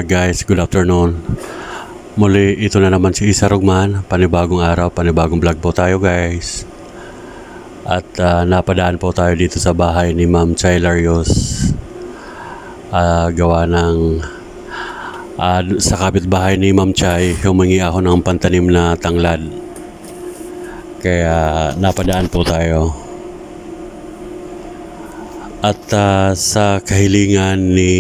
Guys, good afternoon. Muli, ito na naman si Isa Rugman. Panibagong araw, panibagong vlog po tayo guys. At napadaan po tayo dito sa bahay ni Ma'am Chay Larios. Gawa ng sa kapitbahay ni Ma'am Chay, humingi ako ng pantanim na tanglad. Kaya napadaan po tayo. At sa kahilingan ni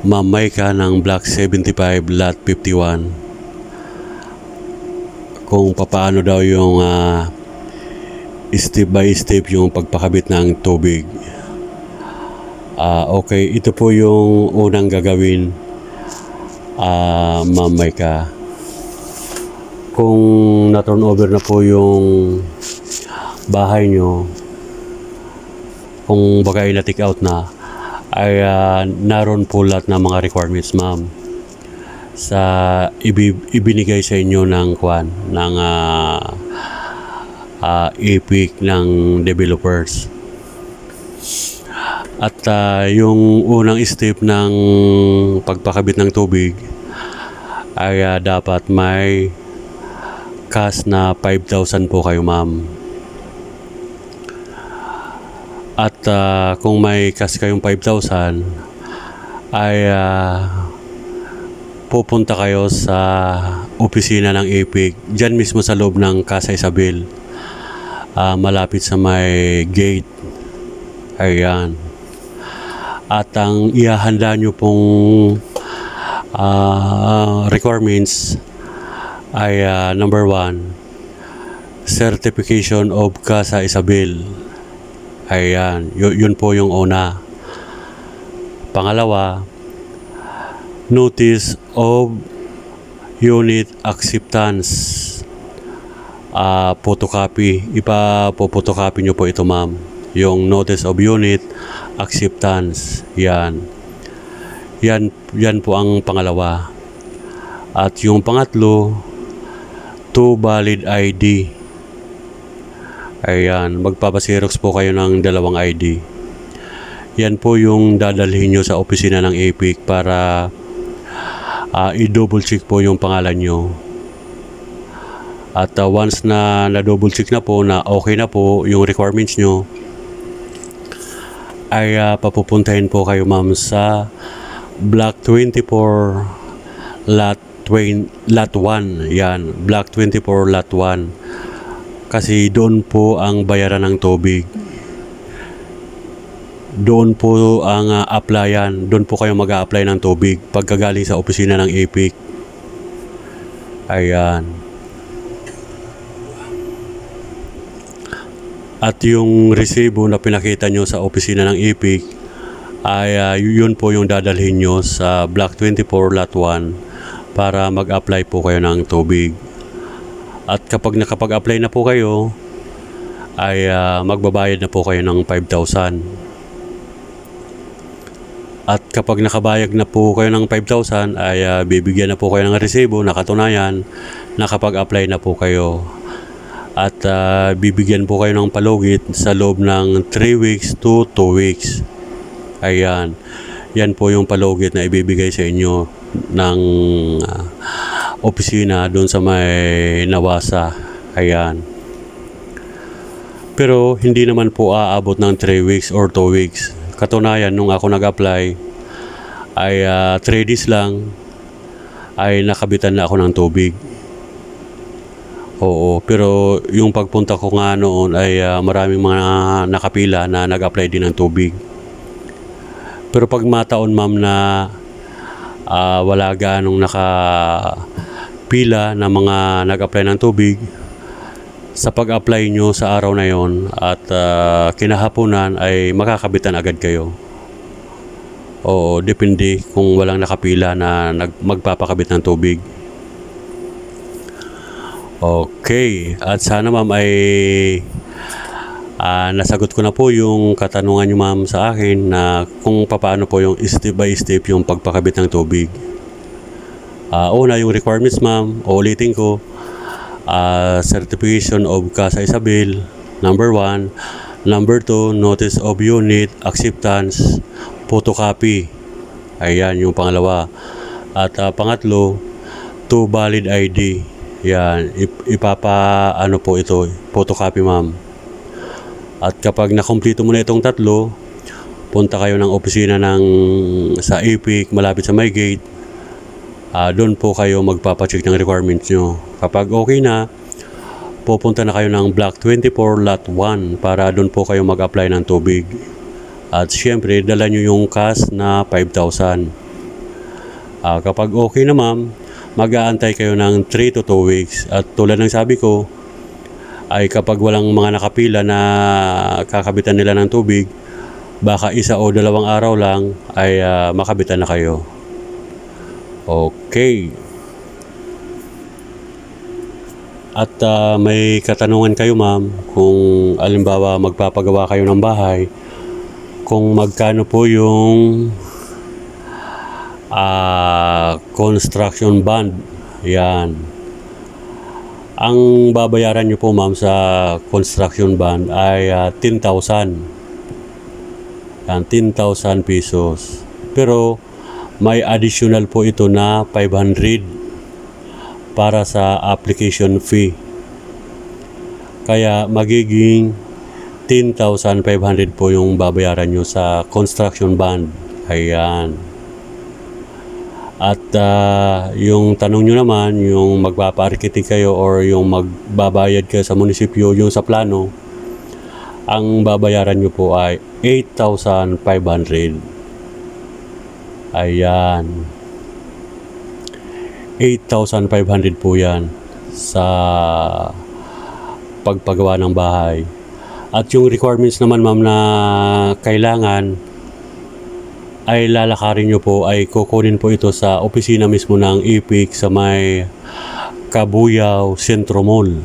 Ma'am Maika ng Block 75 Lot 51 kung papaano daw yung step by step yung pagpakabit ng tubig. Okay, ito po yung unang gagawin, Ma'am Maika. Kung na-turn over na po yung bahay nyo, kung baka na-take out na, ay naroon po lahat ng mga requirements, ma'am, sa ibinigay sa inyo ng EPIC ng developers. At yung unang step ng pagpakabit ng tubig ay dapat may cash na 5,000 po kayo, ma'am. At kung may cash kayong 5,000 ay pupunta kayo sa opisina ng EPIC dyan mismo sa loob ng Casa Isabel, malapit sa may gate. Ayan. At ang ihahanda nyo pong requirements ay number 1, certification of Casa Isabel. Ayan, yun po yung una. Pangalawa, notice of unit acceptance. Photocopy. Ipa-photocopy nyo po ito, ma'am. Yung notice of unit acceptance. Yan po ang pangalawa. At yung pangatlo, 2 valid ID. Ayan, magpapasirox po kayo ng 2 ID. Yan po yung dadalhin nyo sa opisina ng EPIC para i-double check po yung pangalan nyo. At once na double check na po na okay na po yung requirements nyo, ay papupuntahin po kayo, ma'am, sa Block 24 Lot 1. Yan, Block 24 Lot 1. Kasi doon po ang bayaran ng tubig. Doon po ang applyan. Doon po kayo mag-a-apply ng tubig pagkagaling sa opisina ng EPIC. Ayan. At yung resibo na pinakita nyo sa opisina ng EPIC ay yun po yung dadalhin nyo sa Block 24 Lot 1 para mag-apply po kayo ng tubig. At kapag nakapag-apply na po kayo, ay magbabayad na po kayo ng 5,000. At kapag nakabayad na po kayo ng 5,000, ay bibigyan na po kayo ng resibo na katunayan na kapag-apply na po kayo. At bibigyan po kayo ng palugit sa loob ng 3 weeks to 2 weeks. Ayan. Yan po yung palugit na ibibigay sa inyo ng opisina doon sa may Nawasa. Ayan. Pero hindi naman po aabot ng 3 weeks or 2 weeks. Katunayan, nung ako nag-apply ay 3 days lang ay nakabitan na ako ng tubig. Oo, pero yung pagpunta ko nga noon ay maraming mga nakapila na nag-apply din ng tubig. Pero pag mataon, ma'am, na wala ganong nakapila na mga nag-apply ng tubig, sa pag-apply nyo sa araw na yon at kinahaponan ay makakabitan agad kayo. Oo, depende kung walang nakapila na magpapakabit ng tubig. Okay, at sana, ma'am, ay nasagot ko na po yung katanungan nyo, ma'am, sa akin na kung paano po yung step by step yung pagpakabit ng tubig. Una, yung requirements, ma'am, ulitin ko, certification of Casa Isabel, number 1, Number 2, notice of unit, acceptance, photocopy. Ayan yung pangalawa. At pangatlo, 2 valid ID. Yan, ano po ito, photocopy ma'am. At kapag nakumpleto mo na itong tatlo, punta kayo ng opisina sa EPIC malapit sa my gate. Doon po kayo magpapacheck ng requirements nyo. Kapag okay na, pupunta na kayo ng Block 24 Lot 1 para doon po kayo mag-apply ng tubig. At syempre, dala nyo yung cash na 5,000. Kapag okay na ma'am, mag-aantay kayo ng 3 to 2 weeks. At tulad ng sabi ko, ay kapag walang mga nakapila na kakabitan nila ng tubig, baka 1 o 2 araw lang ay makabitan na kayo. Okay. At may katanungan kayo ma'am, kung alimbawa magpapagawa kayo ng bahay, kung magkano po yung construction bond. Yan. Ang babayaran nyo po ma'am sa construction bond ay 10,000. Yan, 10,000 pesos. Pero may additional po ito na 500 para sa application fee. Kaya magiging 10,500 po yung babayaran nyo sa construction bond. Ayan. At yung tanong nyo naman, yung magpapa-architect kayo or yung magbabayad kayo sa munisipyo, yung sa plano, ang babayaran nyo po ay 8,500. Ayan. 8,500 po yan sa pagpagawa ng bahay. At yung requirements naman ma'am na kailangan ay lalakarin nyo po, ay kukunin po ito sa opisina mismo ng EPIC sa may Cabuyao Centro Mall.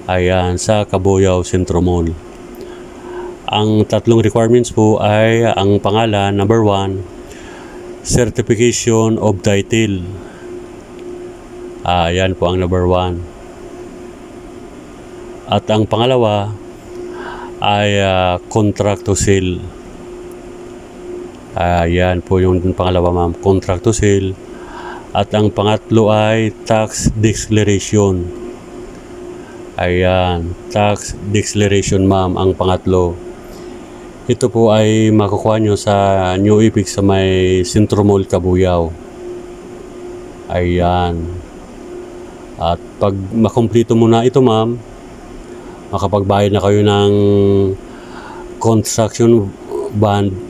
Ayan, sa Cabuyao Centro Mall. Ang 3 requirements po ay ang pangalan, number 1, certification of title. Yan po ang number 1. At ang pangalawa ay contract to sale. Yan po yung pangalawa ma'am, contract to sale. At ang pangatlo ay tax declaration. Ayan, tax declaration ma'am ang pangatlo. Ito po ay makukuha nyo sa New EPIC sa may Centro Mall Cabuyao. Ayan. At pag makumpleto mo na ito ma'am, makapagbayad na kayo ng construction bond.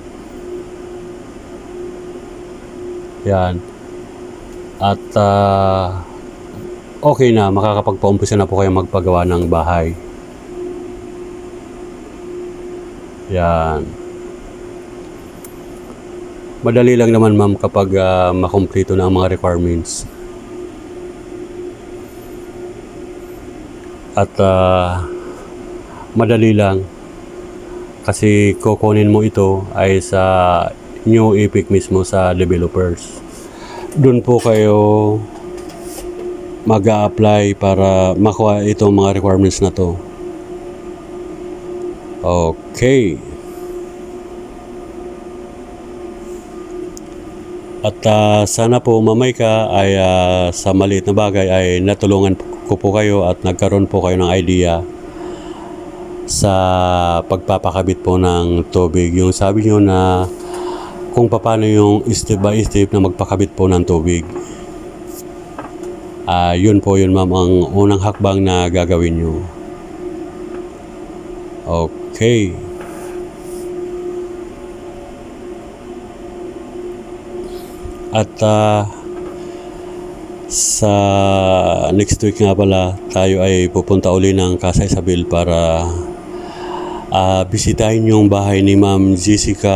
Yan. At okay na, makakapagpa-umpisa na po kayo magpagawa ng bahay. Yan. Madali lang naman ma'am kapag makumpleto na ang mga requirements. At madali lang kasi kukunin mo ito ay sa New EPIC mismo sa developers. Doon po kayo mag-a-apply para makuha itong mga requirements na to. Okay. At sana po mamay ka ay sa maliit na bagay ay natulungan ko po kayo at nagkaroon po kayo ng idea sa pagpapakabit po ng tubig. Yung sabi nyo na kung paano yung step by step na magpakabit po ng tubig. Yun po yun ma'am ang unang hakbang na gagawin nyo. Okay. At sa next week nga pala, tayo ay pupunta uli ng Casa Isabel para bisitahin yung bahay ni Ma'am Jessica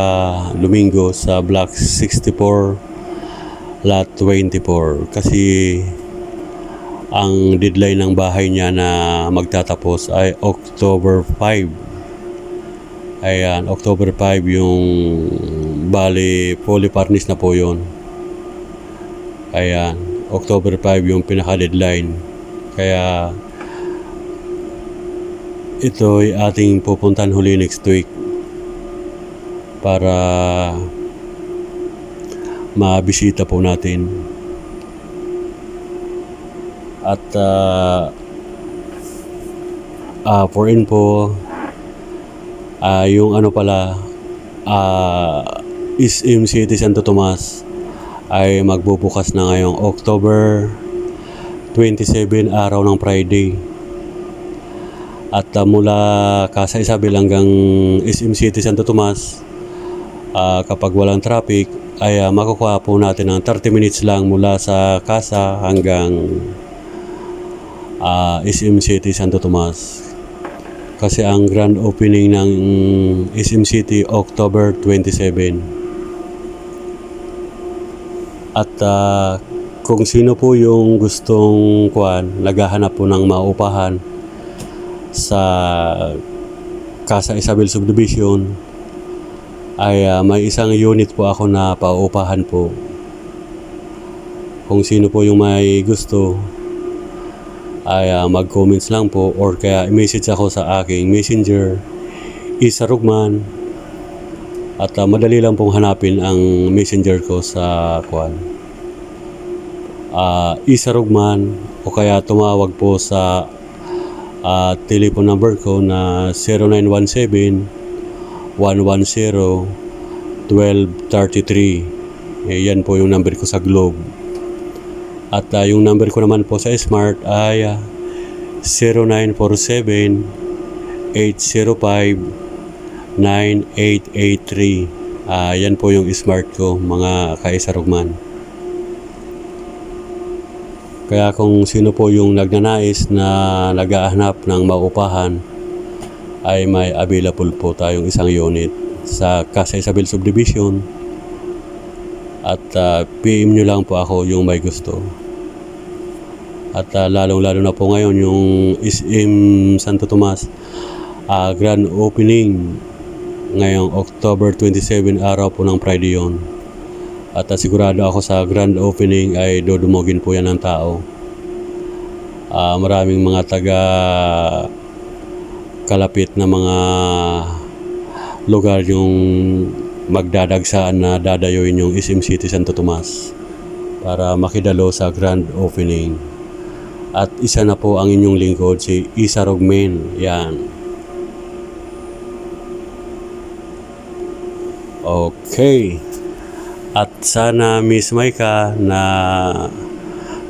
Domingo sa Block 64 Lot 24. Kasi ang deadline ng bahay niya na magtatapos ay October 5. Ayan, October 5 yung bali fully furnished na po yun. Ayan, October 5 yung pinaka-deadline. Kaya ito ay ating pupuntahan huli next week para mabisita po natin. At for info, yung ano pala, SM City Santo Tomas ay magbubukas na ngayong October 27, araw ng Friday. At mula Casa Isabel hanggang SM City Santo Tomas, kapag walang traffic, ay makukuha po natin ng 30 minutes lang mula sa Casa hanggang SM City Santo Tomas. Kasi ang grand opening ng SM City October 27. At kung sino po yung gustong naghahanap po ng maupahan sa Casa Isabel Subdivision, ay may isang unit po ako na paupahan po. Kung sino po yung may gusto, ay mag-comments lang po or kaya i-message ako sa aking messenger, Isa Rugman. At madali lang pong hanapin ang messenger ko sa Isa Rugman, o kaya tumawag po sa telephone number ko na 0917-110-1233. Yan po yung number ko sa Globe. At yung number ko naman po sa Smart ay 0947-805-9883. Yan po yung Smart ko, mga ka-Isa Rugman. Kaya kung sino po yung nagnanais na naghahanap ng maupahan, ay may available po tayong isang unit sa Casa Isabel Subdivision. At PM nyo lang po ako yung may gusto. At lalong-lalo na po ngayon yung SM Santo Tomas grand opening ngayong October 27, araw po ng Friday yun. At sigurado ako sa grand opening ay dudumogin po yan ng tao. Maraming mga taga kalapit na mga lugar yung magdadagsaan na dadayuin yung SM City Santo Tomas para makidalo sa grand opening. At isa na po ang inyong lingkod, si Isa Rugman. Yan. Okay. At sana Miss Maika na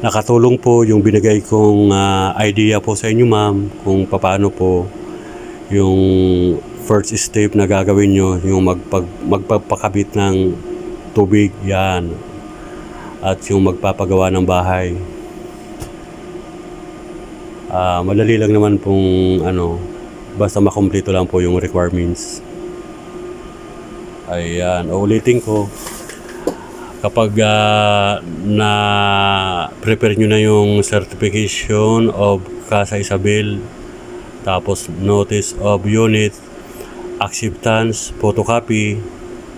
nakatulong po yung binigay kong idea po sa inyo, ma'am, kung paano po yung first step na gagawin nyo, yung magpapakabit ng tubig, yan, at yung magpapagawa ng bahay. Madali lang naman pong basta makumpleto lang po yung requirements. Ayan, ulitin ko. Kapag na-prepare nyo na yung certification of Casa Isabel, tapos notice of unit, acceptance, photocopy,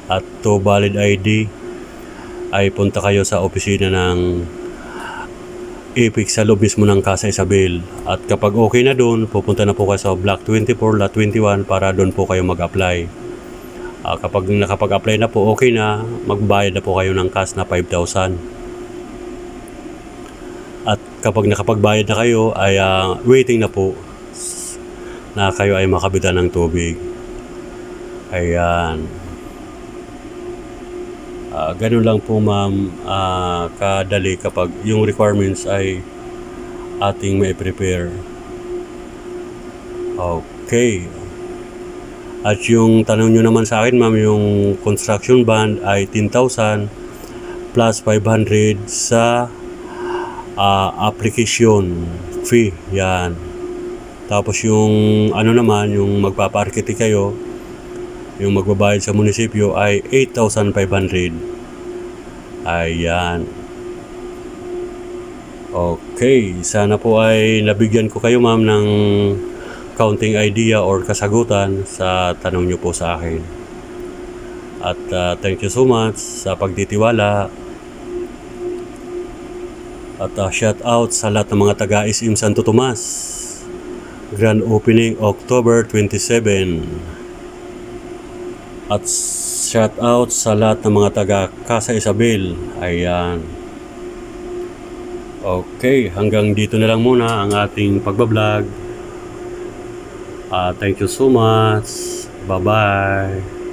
at to valid ID, ay punta kayo sa opisina ng EPIC sa loob mismo ng Casa Isabel. At kapag okay na doon, pupunta na po kayo sa Block 24, Lot 21 para doon po kayo mag-apply. Kapag nakapag-apply na po, okay na, magbayad na po kayo ng cash na 5,000. At kapag nakapagbayad na kayo, ay waiting na po na kayo ay makabitan ng tubig. Ayan. Ganun lang po, ma'am, kadali kapag yung requirements ay ating may prepare. Okay. At yung tanong nyo naman sa akin, ma'am, yung construction bond ay 10,000 plus 500 sa application fee. Yan. Tapos yung naman, yung magpapa-architect kayo, yung magbabayad sa munisipyo ay 8,500. Ayan. Okay. Sana po ay nabigyan ko kayo, ma'am, ng counting idea or kasagutan sa tanong nyo po sa akin. At thank you so much sa pagtitiwala. At shout out sa lahat ng mga taga SM Santo Tomas. Grand opening October 27. At shout out sa lahat ng mga taga Casa Isabel. Ayan. Okay, hanggang dito na lang muna ang ating pagbablog. Thank you so much. Bye-bye.